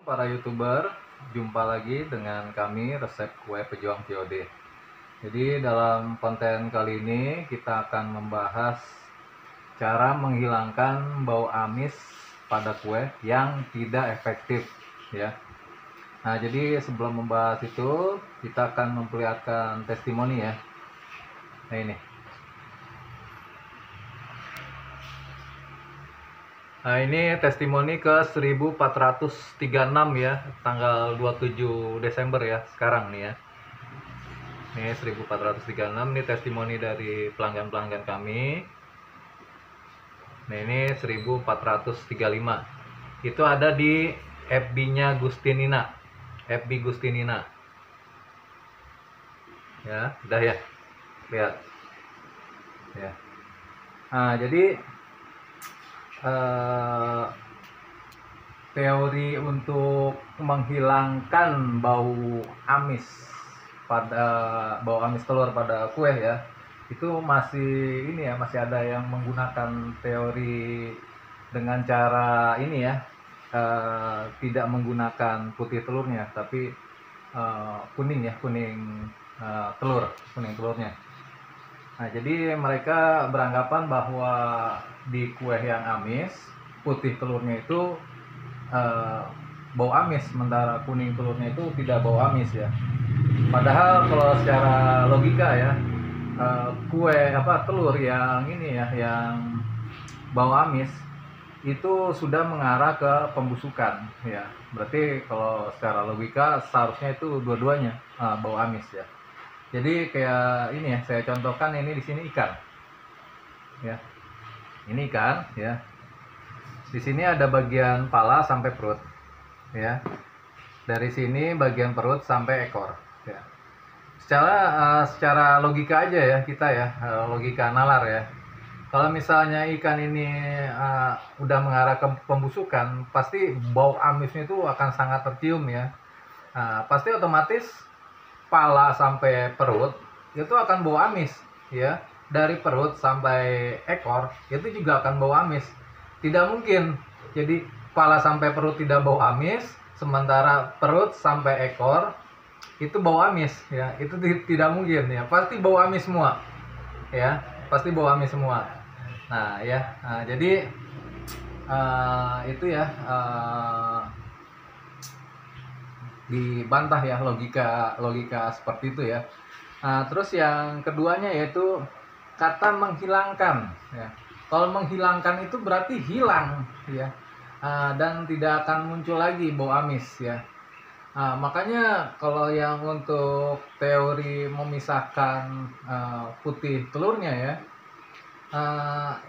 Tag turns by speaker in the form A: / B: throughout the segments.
A: para YouTuber, jumpa lagi dengan kami Resep Kue Pejuang VOD. Jadi dalam konten kali ini kita akan membahas cara menghilangkan bau amis pada kue yang tidak efektif ya. Nah, jadi sebelum membahas itu kita akan memperlihatkan testimoni ya. Nah, ini. Nah, ini testimoni ke 1436 ya, tanggal 27 Desember ya, sekarang nih ya. Ini 1436, ini testimoni dari pelanggan-pelanggan kami. Nah, ini 1435. Itu ada di FB-nya Gustinina. FB Gustinina. Ya, udah ya. Lihat. Ya. Nah, jadi teori untuk menghilangkan bau amis telur pada kue ya, itu masih ini ya, masih ada yang menggunakan teori dengan cara ini ya, tidak menggunakan putih telurnya tapi kuning ya, kuning telurnya. Nah, jadi mereka beranggapan bahwa di kue yang amis, putih telurnya itu bau amis, sementara kuning telurnya itu tidak bau amis ya. Padahal kalau secara logika ya, telur yang ini ya, yang bau amis itu sudah mengarah ke pembusukan ya. Berarti kalau secara logika seharusnya itu dua-duanya bau amis ya. Jadi kayak ini ya, saya contohkan ini di sini ikan. Ya. Ini ikan ya. Di sini ada bagian pala sampai perut. Ya. Dari sini bagian perut sampai ekor ya. Secara logika aja ya kita ya, logika nalar ya. Kalau misalnya ikan ini udah mengarah ke pembusukan, pasti bau amisnya itu akan sangat tercium ya. Pasti otomatis pala sampai perut itu akan bau amis ya. Dari perut sampai ekor itu juga akan bau amis. Tidak mungkin jadi pala sampai perut tidak bau amis, sementara perut sampai ekor itu bau amis ya. Itu tidak mungkin ya, pasti bau amis semua ya, pasti bau amis semua. Nah ya, jadi itu ya, dibantah ya logika seperti itu ya. Terus yang keduanya yaitu kata menghilangkan ya. Kalau menghilangkan itu berarti hilang ya, dan tidak akan muncul lagi bau amis ya. Makanya kalau yang untuk teori memisahkan putih telurnya ya,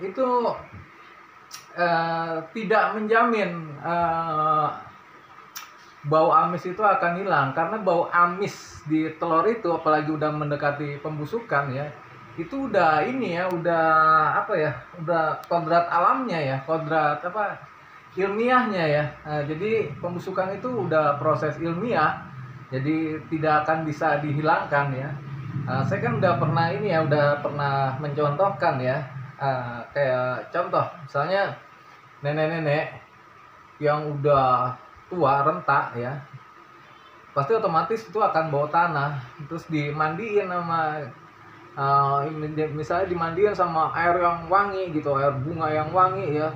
A: itu tidak menjamin bau amis itu akan hilang, karena bau amis di telur itu apalagi udah mendekati pembusukan ya, itu udah ini ya, udah apa ya, udah kodrat alamnya ya, kodrat apa ilmiahnya ya. Jadi pembusukan itu udah proses ilmiah, jadi tidak akan bisa dihilangkan ya. Saya kan udah pernah ini ya, udah pernah mencontohkan ya, kayak contoh misalnya nenek-nenek yang udah tua renta ya, pasti otomatis itu akan bau tanah. Terus dimandiin sama misalnya dimandiin sama air yang wangi gitu, air bunga yang wangi ya,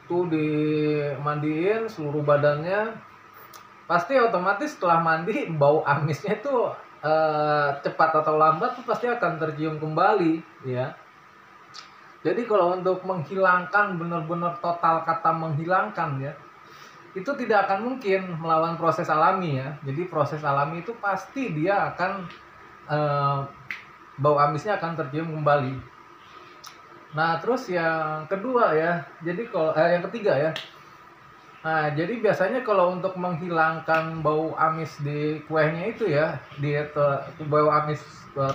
A: tuh dimandiin seluruh badannya, pasti otomatis setelah mandi bau amisnya tuh cepat atau lambat tuh pasti akan tercium kembali ya. Jadi kalau untuk menghilangkan, benar-benar total kata menghilangkan ya, itu tidak akan mungkin melawan proses alami ya. Jadi proses alami itu pasti dia akan bau amisnya akan tercium kembali. Nah, terus yang kedua ya, jadi kalau yang ketiga ya. Nah, jadi biasanya kalau untuk menghilangkan bau amis di kuenya itu ya, bau amis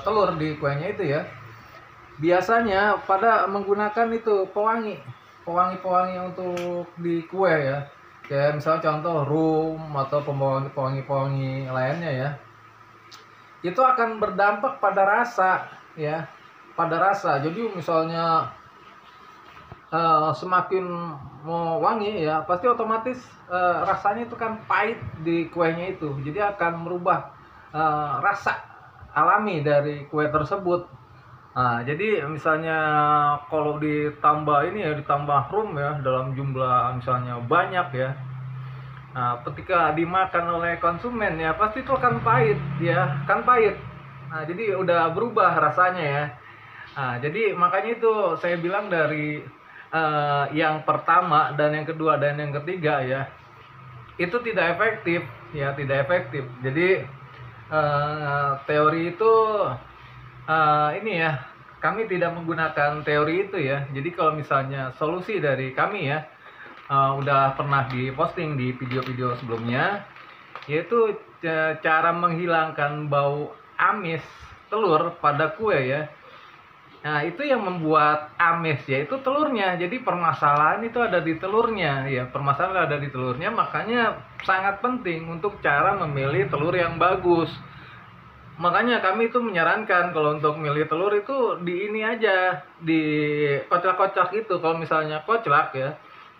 A: telur di kuenya itu ya, biasanya pada menggunakan itu pewangi untuk di kue ya. Kayak misalnya contoh rum atau pewangi lainnya ya. Itu akan berdampak pada rasa ya, pada rasa. Jadi misalnya semakin mau wangi ya, pasti otomatis rasanya itu kan pahit di kuenya itu. Jadi akan merubah rasa alami dari kue tersebut. Nah, jadi misalnya kalau ditambah ini ya, ditambah rum ya dalam jumlah misalnya banyak ya. Nah, ketika dimakan oleh konsumen ya pasti itu akan pahit ya, kan pahit. Nah, jadi udah berubah rasanya ya. Nah, jadi makanya itu saya bilang dari yang pertama dan yang kedua dan yang ketiga ya, itu tidak efektif ya, tidak efektif. Jadi teori itu ini ya, kami tidak menggunakan teori itu ya. Jadi kalau misalnya solusi dari kami ya, udah pernah diposting di video-video sebelumnya, yaitu cara menghilangkan bau amis telur pada kue ya. Nah, itu yang membuat amis yaitu telurnya. Jadi permasalahan itu ada di telurnya ya. Permasalahan ada di telurnya, makanya sangat penting untuk cara memilih telur yang bagus. Makanya kami itu menyarankan kalau untuk milih telur itu di ini aja, di kocak-kocak itu. Kalau misalnya kocak ya,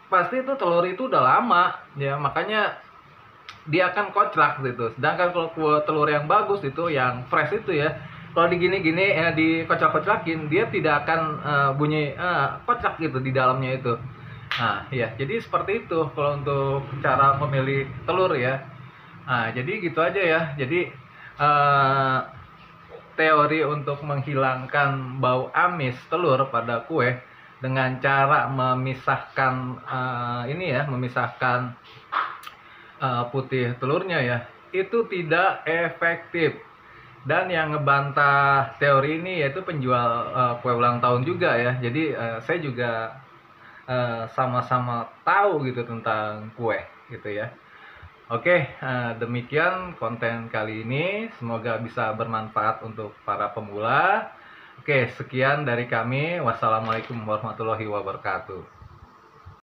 A: pasti itu telur itu udah lama ya, makanya dia akan kocak gitu. Sedangkan kalau telur yang bagus itu, yang fresh itu ya, kalau digini-gini ya, dikocak-kocakin, dia tidak akan bunyi kocak gitu di dalamnya itu. Nah ya, jadi seperti itu kalau untuk cara memilih telur ya. Nah jadi gitu aja ya. Jadi teori untuk menghilangkan bau amis telur pada kue dengan cara memisahkan ini ya, memisahkan putih telurnya ya, itu tidak efektif. Dan yang ngebantah teori ini yaitu penjual kue ulang tahun juga ya. Jadi saya juga sama-sama tahu gitu tentang kue gitu ya. Oke, demikian konten kali ini. Semoga bisa bermanfaat untuk para pemula. Oke, sekian dari kami. Wassalamualaikum warahmatullahi wabarakatuh.